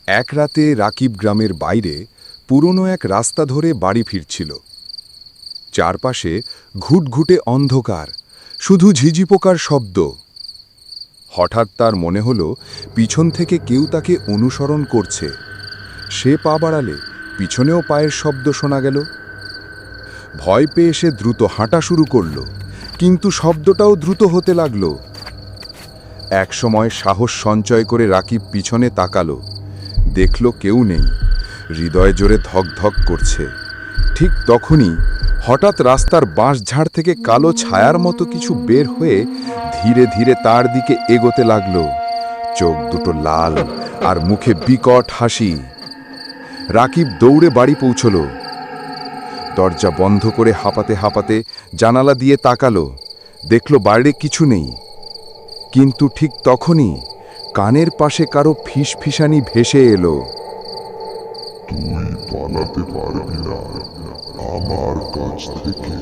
এক রাতে রাকিব গ্রামের বাইরে পুরনো এক রাস্তা ধরে বাড়ি ফিরছিল। চারপাশে ঘুটঘুটে অন্ধকার, শুধু ঝিঝি পোকার শব্দ। হঠাৎ তার মনে হলো পিছন থেকে কেউ তাকে অনুসরণ করছে। সে পা বাড়ালে পিছনেও পায়ের শব্দ শোনা গেল। ভয় পেয়ে সে দ্রুত হাঁটা শুরু করল, কিন্তু শব্দটাও দ্রুত হতে লাগল। একসময় সাহস সঞ্চয় করে রাকিব পিছনে তাকালো, দেখল কেউ নেই। হৃদয় জোরে ধক ধক করছে। ঠিক তখনই হঠাৎ রাস্তার বাঁশঝাড় থেকে কালো ছায়ার মতো কিছু বের হয়ে ধীরে ধীরে তার দিকে এগোতে লাগল। চোখ দুটো লাল আর মুখে বিকট হাসি। রাকিব দৌড়ে বাড়ি পৌঁছল। দরজা বন্ধ করে হাঁপাতে হাঁপাতে জানালা দিয়ে তাকালো, দেখল বাইরে কিছু নেই। কিন্তু ঠিক তখনই কানের পাশে কারো ফিসফিসানি ভেসে এলো। তুই পালাতে পারবি না আমার কাছ থেকে।